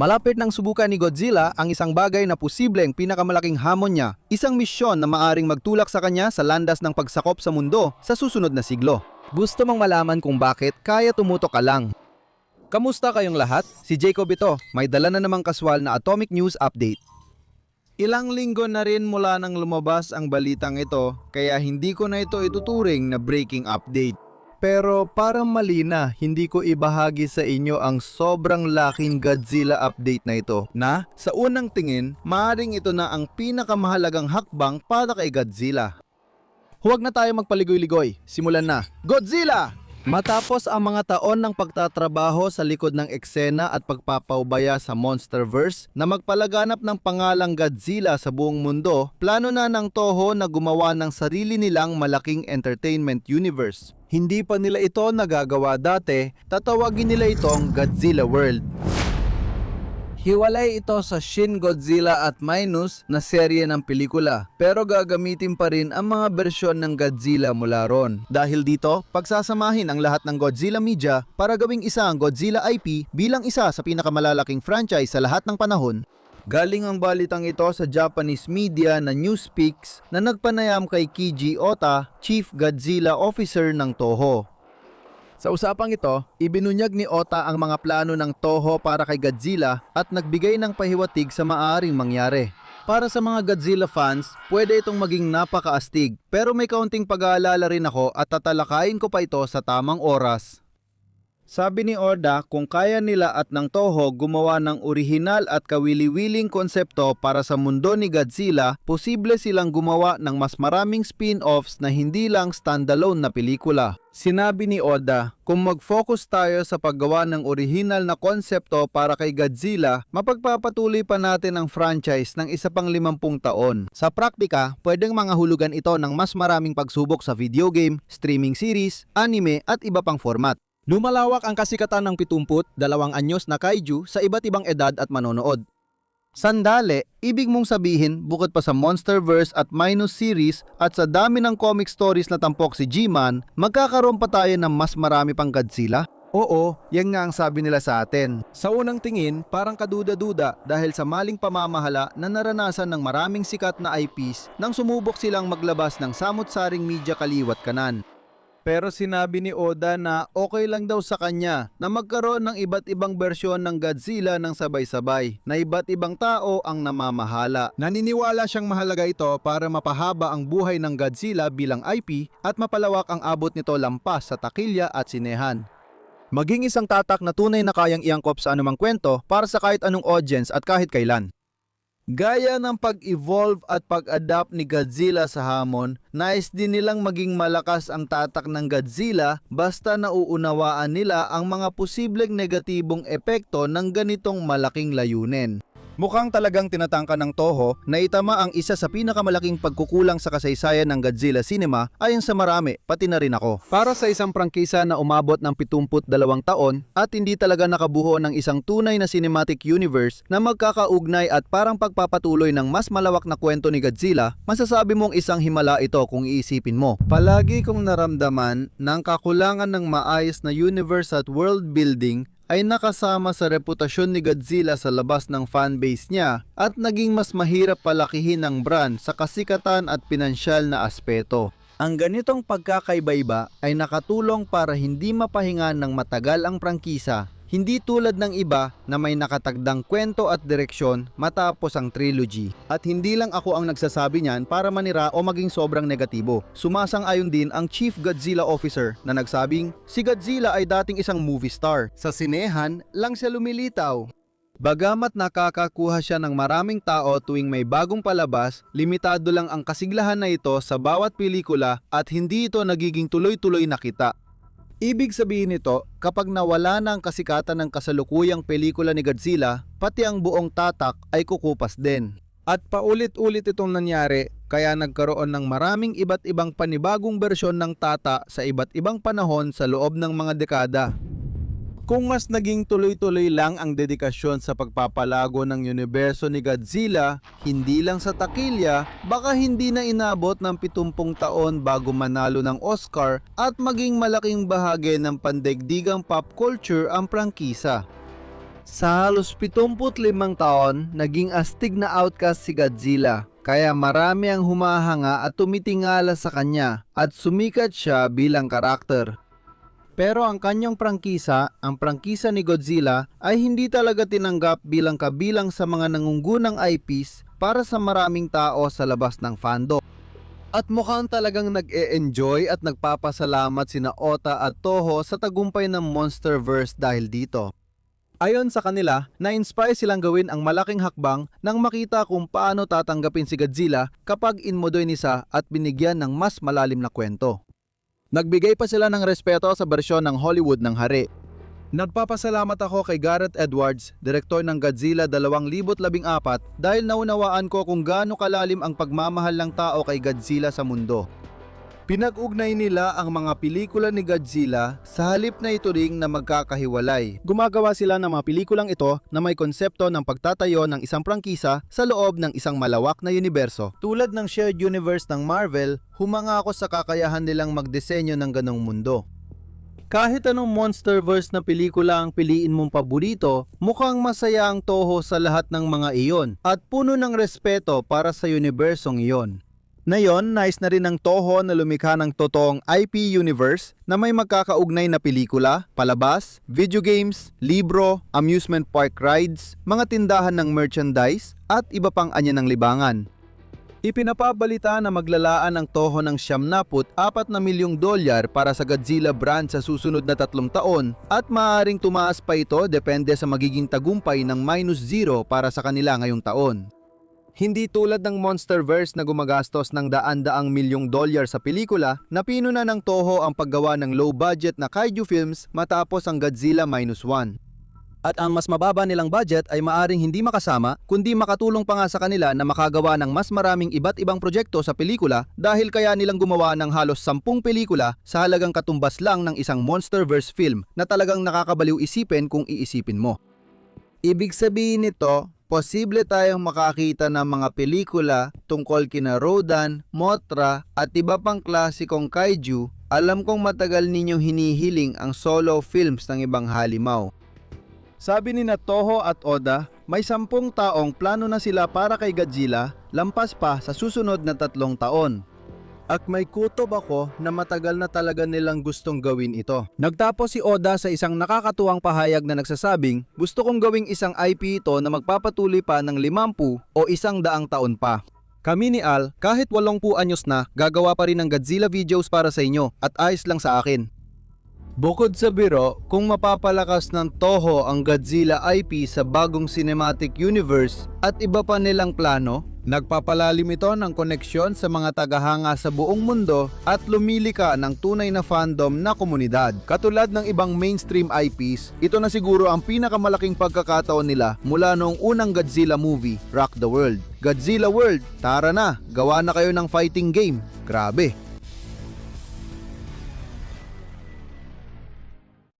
Malapit nang subukan ni Godzilla ang isang bagay na posibleng pinakamalaking hamon niya, isang misyon na maaring magtulak sa kanya sa landas ng pagsakop sa mundo sa susunod na siglo. Gusto mong malaman kung bakit kaya tumutok ka lang? Kamusta kayong lahat? Si Jacob ito, may dala na namang kaswal na Atomic News Update. Ilang linggo na rin mula nang lumabas ang balitang ito, kaya hindi ko na ito ituturing na breaking update. Pero parang mali na hindi ko ibahagi sa inyo ang sobrang laking Godzilla update na ito na sa unang tingin, maaaring ito na ang pinakamahalagang hakbang para kay Godzilla. Huwag na tayo magpaligoy-ligoy, simulan na. Godzilla! Matapos ang mga taon ng pagtatrabaho sa likod ng eksena at pagpapaubaya sa Monsterverse na magpalaganap ng pangalang Godzilla sa buong mundo, plano na ng Toho na gumawa ng sarili nilang malaking entertainment universe. Hindi pa nila ito nagagawa dati, tatawagin nila itong Godzilla World. Hiwalay ito sa Shin Godzilla at Minus na serye ng pelikula, pero gagamitin pa rin ang mga bersyon ng Godzilla mula ron. Dahil dito, pagsasamahin ang lahat ng Godzilla media para gawing isa ang Godzilla IP bilang isa sa pinakamalalaking franchise sa lahat ng panahon. Galing ang balitang ito sa Japanese media na Newspeaks na nagpanayam kay Kiji Ota, Chief Godzilla Officer ng Toho. Sa usapang ito, ibinunyag ni Ota ang mga plano ng Toho para kay Godzilla at nagbigay ng pahiwatig sa maaaring mangyari. Para sa mga Godzilla fans, pwede itong maging napakaastig, pero may kaunting pag-aalala rin ako at tatalakayin ko pa ito sa tamang oras. Sabi ni Oda kung kaya nila at ng Toho gumawa ng orihinal at kawili-wiling konsepto para sa mundo ni Godzilla, posible silang gumawa ng mas maraming spin-offs na hindi lang standalone na pelikula. Sinabi ni Oda, kung mag-focus tayo sa paggawa ng orihinal na konsepto para kay Godzilla, mapagpapatuloy pa natin ang franchise ng isa pang 50 taon. Sa praktika, pwedeng mangahulugan ito ng mas maraming pagsubok sa video game, streaming series, anime at iba pang format. Lumalawak ang kasikatan ng 72 anyos na kaiju sa iba't ibang edad at manonood. Sandali, ibig mong sabihin bukod pa sa Monsterverse at Minus series at sa dami ng comic stories na tampok si G-Man, magkakaroon pa tayo ng mas marami pang Godzilla? Oo, yan nga ang sabi nila sa atin. Sa unang tingin, parang kaduda-duda dahil sa maling pamamahala na naranasan ng maraming sikat na IPs nang sumubok silang maglabas ng samut-saring media kaliwat kanan. Pero sinabi ni Oda na okay lang daw sa kanya na magkaroon ng iba't ibang bersyon ng Godzilla ng sabay-sabay na iba't ibang tao ang namamahala. Naniniwala siyang mahalaga ito para mapahaba ang buhay ng Godzilla bilang IP at mapalawak ang abot nito lampas sa takilya at sinehan. Maging isang tatak na tunay na kayang iangkop sa anumang kwento para sa kahit anong audience at kahit kailan. Gaya ng pag-evolve at pag-adapt ni Godzilla sa hamon, nais din nilang maging malakas ang tatak ng Godzilla basta nauunawaan nila ang mga posibleng negatibong epekto ng ganitong malaking layunin. Mukhang talagang tinatangka ng Toho na itama ang isa sa pinakamalaking pagkukulang sa kasaysayan ng Godzilla cinema ayon sa marami, pati na rin ako. Para sa isang prangkisa na umabot ng 72 taon at hindi talaga nakabuo ng isang tunay na cinematic universe na magkakaugnay at parang pagpapatuloy ng mas malawak na kwento ni Godzilla, masasabi mong isang himala ito kung iisipin mo. Palagi kong naramdaman ng kakulangan ng maayos na universe at world building ay nakasama sa reputasyon ni Godzilla sa labas ng fanbase niya at naging mas mahirap palakihin ng brand sa kasikatan at pinansyal na aspeto. Ang ganitong pagkakaiba-iba ay nakatulong para hindi mapahinga ng matagal ang prangkisa, hindi tulad ng iba na may nakatagdang kwento at direksyon matapos ang trilogy. At hindi lang ako ang nagsasabi niyan para manira o maging sobrang negatibo. Sumasang-ayon din ang Chief Godzilla Officer na nagsabing, si Godzilla ay dating isang movie star. Sa sinehan lang siya lumilitaw. Bagamat nakakakuha siya ng maraming tao tuwing may bagong palabas, limitado lang ang kasiglahan na ito sa bawat pelikula at hindi ito nagiging tuloy-tuloy na kita. Ibig sabihin nito, kapag nawala na ang kasikatan ng kasalukuyang pelikula ni Godzilla, pati ang buong tatak ay kukupas din. At paulit-ulit itong nangyari, kaya nagkaroon ng maraming iba't ibang panibagong bersyon ng tata sa iba't ibang panahon sa loob ng mga dekada. Kung mas naging tuloy-tuloy lang ang dedikasyon sa pagpapalago ng universo ni Godzilla, hindi lang sa takilya, baka hindi na inabot ng 70 taon bago manalo ng Oscar at maging malaking bahagi ng pandaigdigang pop culture ang prangkisa. Sa halos 75 taon, naging astig na outcast si Godzilla. Kaya marami ang humahanga at tumitingala sa kanya at sumikat siya bilang karakter. Pero ang kanyang prangkisa, ang prangkisa ni Godzilla, ay hindi talaga tinanggap bilang kabilang sa mga nangunggunang IPs para sa maraming tao sa labas ng fandom. At mukhang talagang nag-e-enjoy at nagpapasalamat sina Ota at Toho sa tagumpay ng Monsterverse dahil dito. Ayon sa kanila, na-inspire silang gawin ang malaking hakbang nang makita kung paano tatanggapin si Godzilla kapag inmodernisa at binigyan ng mas malalim na kwento. Nagbigay pa sila ng respeto sa bersyon ng Hollywood ng hari. Nagpapasalamat ako kay Gareth Edwards, direktor ng Godzilla 2014 dahil naunawaan ko kung gaano kalalim ang pagmamahal ng tao kay Godzilla sa mundo. Pinag-ugnay nila ang mga pelikula ni Godzilla sa halip na ito ring na magkakahiwalay. Gumagawa sila ng mga pelikulang ito na may konsepto ng pagtatayo ng isang prangkisa sa loob ng isang malawak na universo. Tulad ng shared universe ng Marvel, humanga ako sa kakayahan nilang magdisenyo ng ganong mundo. Kahit anong Monsterverse na pelikula ang piliin mong paborito, mukhang masaya ang Toho sa lahat ng mga iyon at puno ng respeto para sa universong iyon. Ngayon, nais na rin ng Toho na lumikha ng totoong IP universe na may magkakaugnay na pelikula, palabas, video games, libro, amusement park rides, mga tindahan ng merchandise, at iba pang anya ng libangan. Ipinapabalita na maglalaan ang Toho ng $74 milyong para sa Godzilla brand sa susunod na 3 taon at maaaring tumaas pa ito depende sa magiging tagumpay ng -0 para sa kanila ngayong taon. Hindi tulad ng Monsterverse na gumagastos ng daan-daang milyong dolyar sa pelikula, napino na ng Toho ang paggawa ng low-budget na kaiju films matapos ang Godzilla -1. At ang mas mababa nilang budget ay maaring hindi makasama kundi makatulong pa nga sa kanila na makagawa ng mas maraming iba't ibang proyekto sa pelikula dahil kaya nilang gumawa ng halos 10 pelikula sa halagang katumbas lang ng isang Monsterverse film na talagang nakakabaliw isipin kung iisipin mo. Ibig sabihin nito, posible tayong makakita ng mga pelikula tungkol kina Rodan, Mothra at iba pang klasikong kaiju. Alam kong matagal ninyong hinihiling ang solo films ng ibang halimaw. Sabi ni Toho at Oda, may 10 taong plano na sila para kay Godzilla, lampas pa sa susunod na 3 taon. At may kutob ako na matagal na talaga nilang gustong gawin ito. Nagtapos si Oda sa isang nakakatuwang pahayag na nagsasabing, gusto kong gawing isang IP ito na magpapatuloy pa ng 50 o 100 taon pa. Kami ni Al, kahit 80 anyos na, gagawa pa rin ng Godzilla videos para sa inyo at ayos lang sa akin. Bukod sa biro, kung mapapalakas ng Toho ang Godzilla IP sa bagong cinematic universe at iba pa nilang plano, nagpapalalim ito ng koneksyon sa mga tagahanga sa buong mundo at lumilika ng tunay na fandom na komunidad. Katulad ng ibang mainstream IPs, ito na siguro ang pinakamalaking pagkakataon nila mula noong unang Godzilla movie, Rock the World. Godzilla World, tara na, gawa na kayo ng fighting game. Grabe!